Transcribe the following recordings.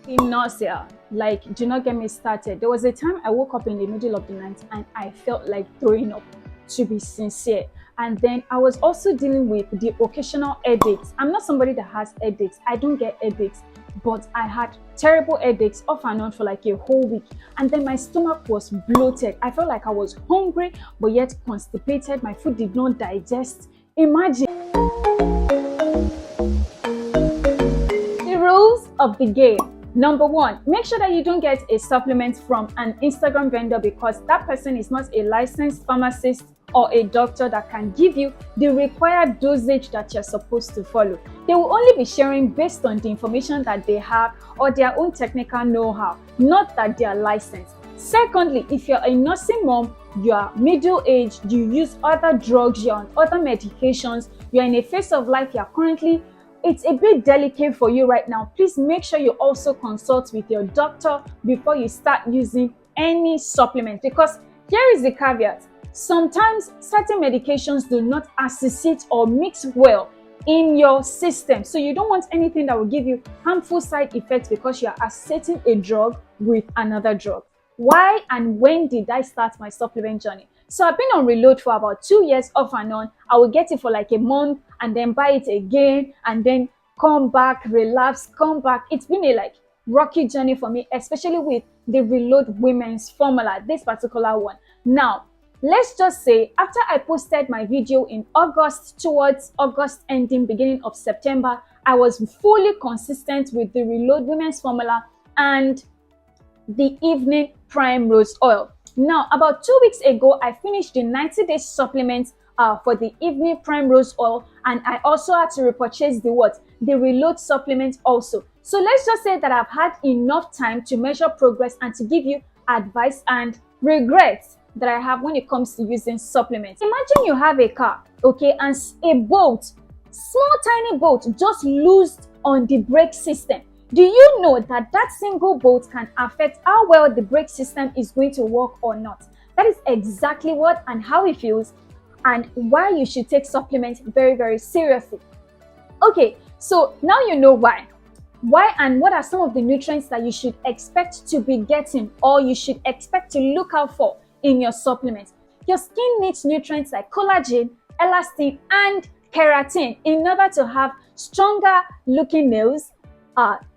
In nausea, like, do not get me started. There was a time I woke up in the middle of the night and I felt like throwing up, to be sincere. And then I was also dealing with the occasional headaches. I'm not somebody that has headaches. I don't get headaches, but I had terrible headaches off and on for like a whole week. And then my stomach was bloated. I felt like I was hungry, but yet constipated. My food did not digest. Imagine. The rules of the game. Number one, make sure that you don't get a supplement from an Instagram vendor, because that person is not a licensed pharmacist or a doctor that can give you the required dosage that you're supposed to follow. They will only be sharing based on the information that they have or their own technical know-how, not that they are licensed. Secondly, if you're a nursing mom, you are middle-aged, you use other drugs, you're on other medications, you're in a phase of life you're currently, it's a bit delicate for you right now. Please make sure you also consult with your doctor before you start using any supplement, because here is the caveat. Sometimes certain medications do not associate or mix well in your system. So you don't want anything that will give you harmful side effects because you are associating a drug with another drug. Why and when did I start my supplement journey? So I've been on Reload for about 2 years off and on. I will get it for like a month and then buy it again and then come back, relapse, come back. It's been a like rocky journey for me, especially with the Reload Women's Formula, this particular one. Now, let's just say after I posted my video in August, towards August ending, beginning of September, I was fully consistent with the Reload Women's Formula and the evening prime rose oil. Now, about 2 weeks ago, I finished the 90-day supplement for the evening prime rose oil, and I also had to repurchase the reload supplement also. So let's just say that I've had enough time to measure progress and to give you advice and regrets that I have when it comes to using supplements. Imagine you have a car, okay, and a bolt, small tiny bolt, just loosed on the brake system. Do you know that that single bolt can affect how well the brake system is going to work or not? That is exactly what and how it feels, and why you should take supplements very, very seriously. Okay, so now you know why. Why and what are some of the nutrients that you should expect to be getting, or you should expect to look out for in your supplements. Your skin needs nutrients like collagen, elastin, and keratin in order to have stronger looking nails,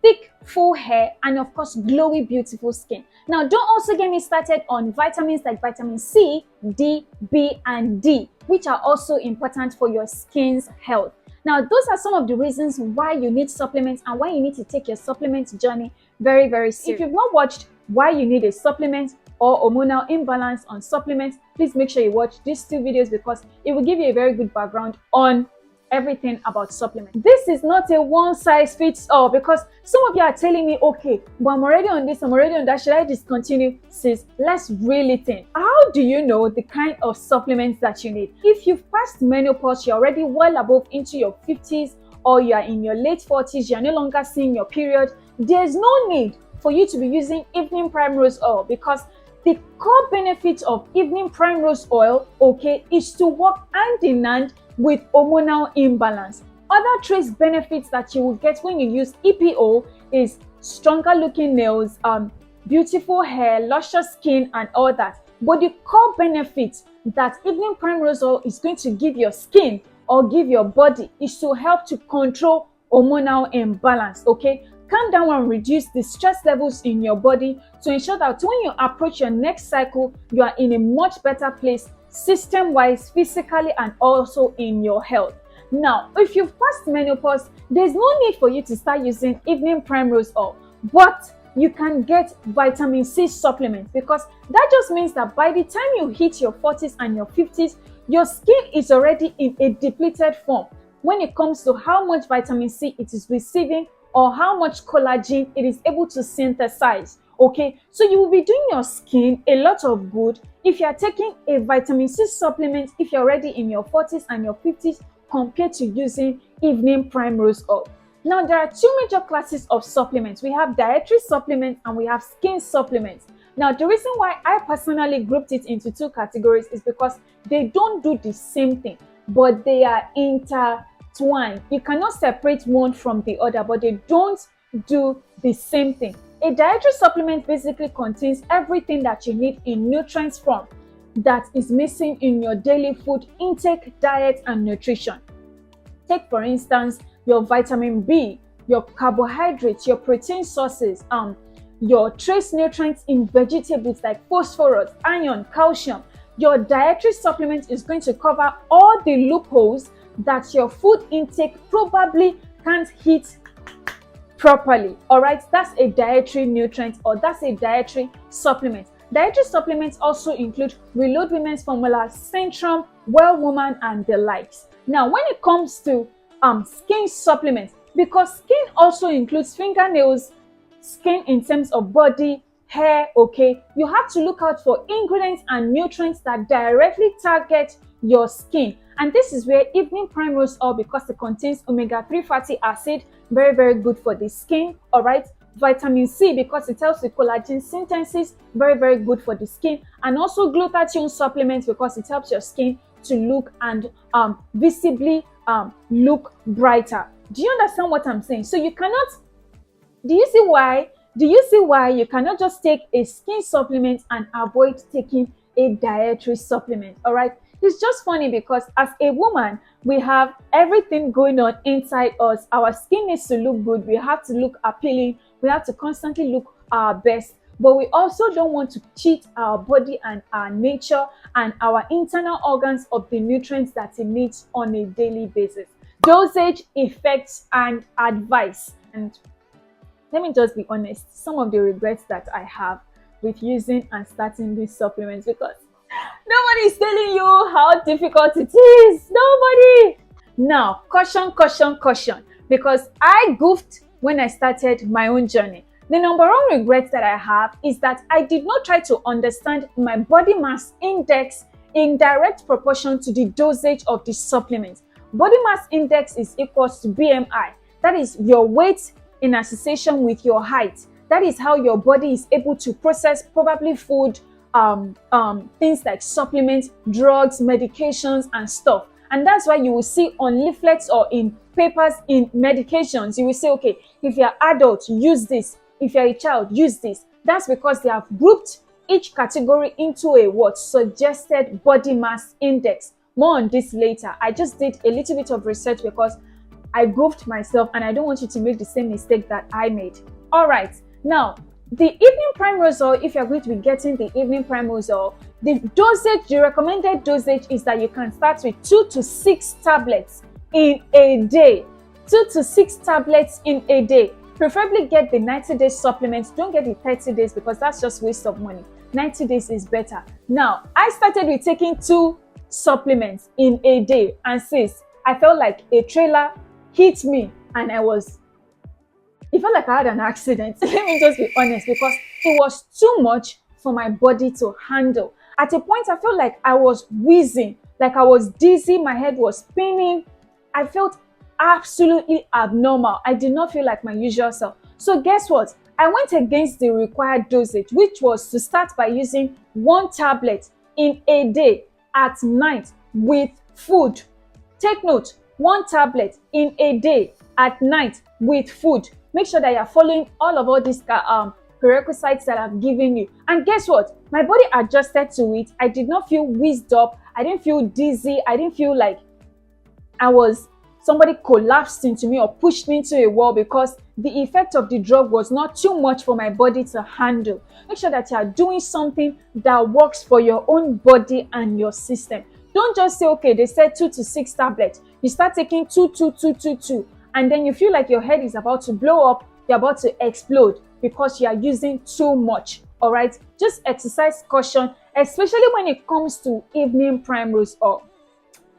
thick, full hair, and of course, glowy, beautiful skin. Now, don't also get me started on vitamins like vitamin C, D, B, and D, which are also important for your skin's health. Now, those are some of the reasons why you need supplements and why you need to take your supplement journey very, very seriously. If you've not watched why you need a supplement or hormonal imbalance on supplements, please make sure you watch these 2 videos, because it will give you a very good background on everything about supplements. This is not a one size fits all, because some of you are telling me, okay, but I'm already on this, I'm already on that, should I discontinue? Sis, let's really think. How do you know the kind of supplements that you need? If you've passed menopause, you're already well above into your 50s, or you are in your late 40s, you're no longer seeing your period, there's no need for you to be using evening primrose oil, because the core benefit of evening primrose oil, okay, is to work hand in hand with hormonal imbalance. Other trace benefits that you will get when you use EPO is stronger looking nails, beautiful hair, luscious skin, and all that. But the core benefit that evening primrose oil is going to give your skin or give your body is to help to control hormonal imbalance, okay? Calm down and reduce the stress levels in your body to ensure that when you approach your next cycle, you are in a much better place system-wise, physically, and also in your health. Now, if you've passed menopause, there's no need for you to start using evening primrose oil, but you can get vitamin C supplements, because that just means that by the time you hit your 40s and your 50s, your skin is already in a depleted form when it comes to how much vitamin C it is receiving or how much collagen it is able to synthesize. Okay, so you will be doing your skin a lot of good if you are taking a vitamin C supplement if you're already in your 40s and your 50s, compared to using evening primrose oil. Now, there are 2 major classes of supplements. We have dietary supplements and we have skin supplements. Now, the reason why I personally grouped it into 2 categories is because they don't do the same thing, but they are intertwined. You cannot separate one from the other, but they don't do the same thing. A dietary supplement basically contains everything that you need in nutrients form that is missing in your daily food intake, diet, and nutrition. Take, for instance, your vitamin B, your carbohydrates, your protein sources, your trace nutrients in vegetables like phosphorus, iron, calcium. Your dietary supplement is going to cover all the loopholes that your food intake probably can't hit properly. All right, that's a dietary nutrient, or that's a dietary supplement. Dietary supplements also include Reload Women's Formula, Centrum, Well Woman, and the likes. Now, when it comes to skin supplements, because skin also includes fingernails, skin in terms of body, hair, okay, you have to look out for ingredients and nutrients that directly target your skin. And this is where evening primrose oil, because it contains omega-3 fatty acid, very, very good for the skin. All right, vitamin C, because it helps with collagen synthesis, very, very good for the skin. And also glutathione supplements, because it helps your skin to look and visibly look brighter. Do you understand what I'm saying? So you cannot, do you see why you cannot just take a skin supplement and avoid taking a dietary supplement? All right, it's just funny because as a woman, we have everything going on inside us. Our skin needs to look good. We have to look appealing. We have to constantly look our best. But we also don't want to cheat our body and our nature and our internal organs of the nutrients that it needs on a daily basis. Dosage, effects, and advice. And let me just be honest, some of the regrets that I have with using and starting these supplements, because nobody is telling you how difficult it is. Nobody. Now, caution, caution, caution, because I goofed when I started my own journey. The number one regret that I have is that I did not try to understand my body mass index in direct proportion to the dosage of the supplement. Body mass index is equals to BMI. That is your weight in association with your height. That is how your body is able to process probably food, things like supplements, drugs, medications, and stuff. And that's why you will see on leaflets or in papers in medications, you will say, okay, if you're adult, use this. If you're a child, use this. That's because they have grouped each category into a what? Suggested body mass index. More on this later. I just did a little bit of research because I goofed myself and I don't want you to make the same mistake that I made. All right. Now, the evening primrose oil, if you're going to be getting the evening primrose oil, the dosage, the recommended dosage is that you can start with 2 to 6 tablets in a day. 2 to 6 tablets in a day. Preferably get the 90-day supplements. Don't get the 30 days because that's just waste of money. 90 days is better. Now, I started with taking 2 supplements in a day, and sis, I felt like a trailer hit me and it felt like I had an accident. Let me just be honest, because it was too much for my body to handle. At a point, I felt like I was wheezing, like I was dizzy, my head was spinning. I felt absolutely abnormal. I did not feel like my usual self. So guess what? I went against the required dosage, which was to start by using 1 tablet in a day at night with food. Take note, 1 tablet in a day at night with food. Make sure that you're following all these prerequisites that I've given you. And guess what? My body adjusted to it. I did not feel wheezed up. I didn't feel dizzy. I didn't feel like somebody collapsed into me or pushed me into a wall, because the effect of the drug was not too much for my body to handle. Make sure that you are doing something that works for your own body and your system. Don't just say, okay, they said 2 to 6 tablets. You start taking 2, and then you feel like your head is about to blow up, you're about to explode because you are using too much. All right, just exercise caution, especially when it comes to evening primrose oil.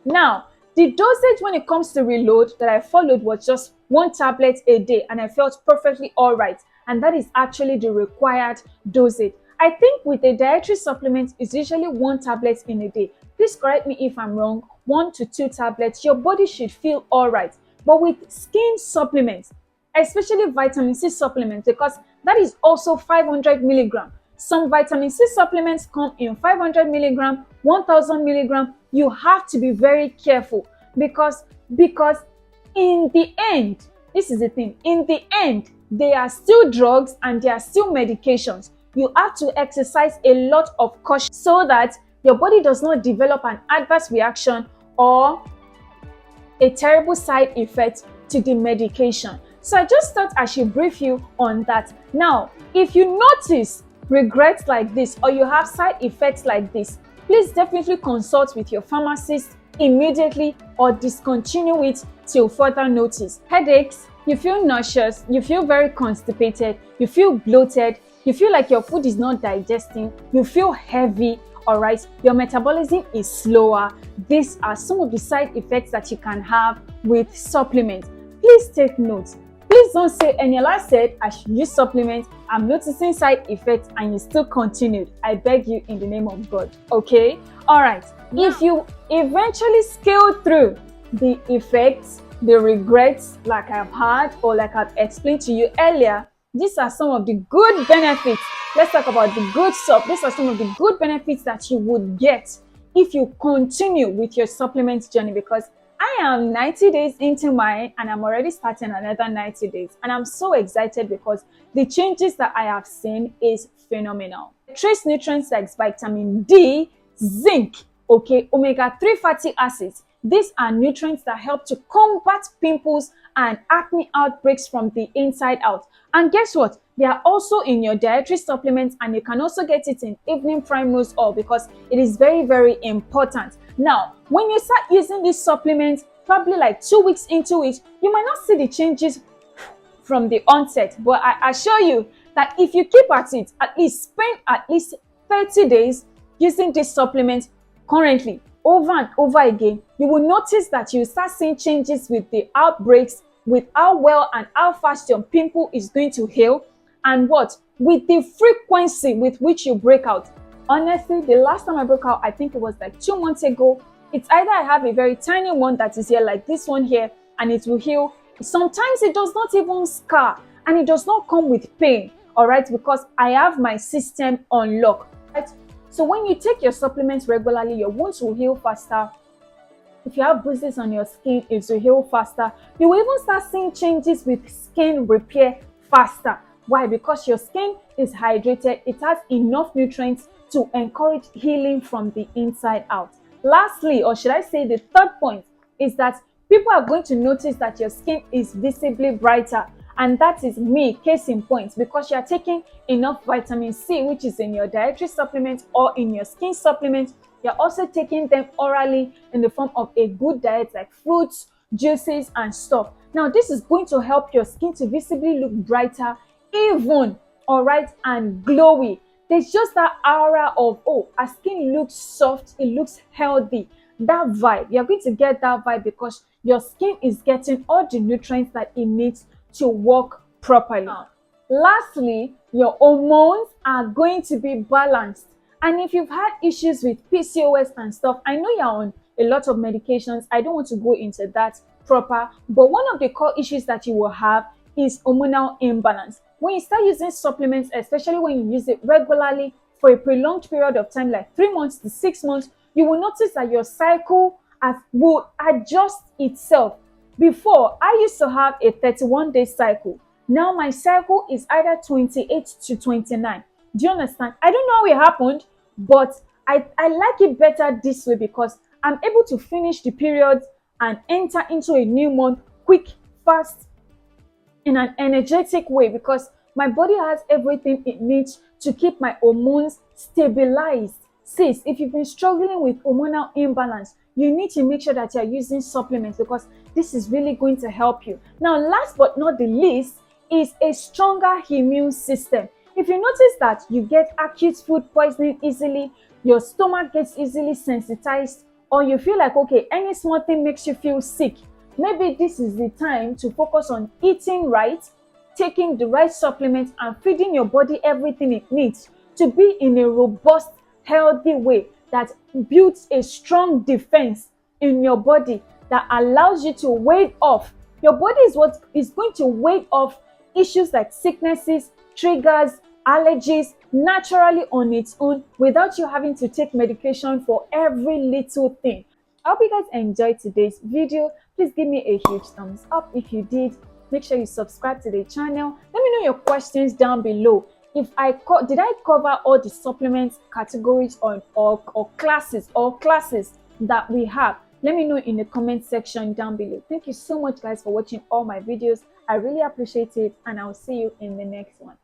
Now, the dosage when it comes to Reload that I followed was just 1 tablet a day, and I felt perfectly all right. And that is actually the required dosage. I think with a dietary supplement, it's usually 1 tablet in a day. Please correct me if I'm wrong. 1 to 2 tablets, your body should feel all right. But with skin supplements, especially vitamin C supplements, because that is also 500 milligram. Some vitamin C supplements come in 500 milligram, 1000 milligram. You have to be very careful because in the end, this is the thing. In the end, they are still drugs and they are still medications. You have to exercise a lot of caution so that your body does not develop an adverse reaction or a terrible side effect to the medication. So I just thought I should brief you on that. Now, if you notice regrets like this or you have side effects like this, please definitely consult with your pharmacist immediately or discontinue it till further notice. Headaches, you feel nauseous, you feel very constipated, you feel bloated, you feel like your food is not digesting, you feel heavy, all right, your metabolism is slower. These are some of the side effects that you can have with supplements. Please take note. Please don't say, Eniola said I should use supplements, I'm noticing side effects, and you still continued. I beg you in the name of God. Okay? All right. Now, if you eventually scale through the effects, the regrets like I've had or like I've explained to you earlier, these are some of the good benefits. Let's talk about the good stuff. These are some of the good benefits that you would get if you continue with your supplements journey, because I am 90 days into mine and I'm already starting another 90 days. And I'm so excited because the changes that I have seen is phenomenal. Trace nutrients like vitamin D, zinc, okay, omega-3 fatty acids. These are nutrients that help to combat pimples and acne outbreaks from the inside out. And guess what? They are also in your dietary supplements, and you can also get it in evening primrose oil because it is very, very important. Now, when you start using these supplements, probably like 2 weeks into it, you might not see the changes from the onset, but I assure you that if you keep at it, at least spend at least 30 days using these supplements currently, over and over again, you will notice that you start seeing changes with the outbreaks, with how well and how fast your pimple is going to heal, and what? With the frequency with which you break out. Honestly, the last time I broke out, I think it was like 2 months ago. It's either I have a very tiny one that is here, like this one here, and it will heal. Sometimes it does not even scar, and it does not come with pain, all right, because I have my system on lock, right? So when you take your supplements regularly, your wounds will heal faster. If you have bruises on your skin, it will heal faster. You will even start seeing changes with skin repair faster. Why? Because your skin is hydrated. It has enough nutrients to encourage healing from the inside out. Lastly, or should I say the third point, is that people are going to notice that your skin is visibly brighter. And that is me, case in point, because you are taking enough vitamin C, which is in your dietary supplement or in your skin supplement. You're also taking them orally in the form of a good diet like fruits, juices, and stuff. Now, this is going to help your skin to visibly look brighter, even, all right, and glowy. There's just that aura of, oh, our skin looks soft, it looks healthy. That vibe, you're going to get that vibe because your skin is getting all the nutrients that it needs to work properly. Lastly, your hormones are going to be balanced. And if you've had issues with PCOS and stuff, I know you're on a lot of medications. I don't want to go into that proper, but one of the core issues that you will have is hormonal imbalance. When you start using supplements, especially when you use it regularly for a prolonged period of time, like 3 months to 6 months, you will notice that your cycle will adjust itself. Before, I used to have a 31-day cycle. Now my cycle is either 28 to 29. Do you understand? I don't know how it happened, but I like it better this way because I'm able to finish the period and enter into a new month quick, fast, in an energetic way because my body has everything it needs to keep my hormones stabilized. Sis, if you've been struggling with hormonal imbalance, you need to make sure that you're using supplements because this is really going to help you. Now, last but not the least is a stronger immune system. If you notice that you get acute food poisoning easily, your stomach gets easily sensitized, or you feel like, okay, any small thing makes you feel sick, maybe this is the time to focus on eating right, taking the right supplements, and feeding your body everything it needs to be in a robust, healthy way that builds a strong defense in your body that allows you to ward off. Your body is what is going to ward off issues like sicknesses, triggers, allergies naturally on its own without you having to take medication for every little thing. I hope you guys enjoyed today's video. Please give me a huge thumbs up if you did. make sure you subscribe to the channel. Let me know your questions down below. If did I cover all the supplements categories or classes that we have? Let me know in the comment section down below. Thank you so much, guys, for watching all my videos. I really appreciate it, and I'll see you in the next one.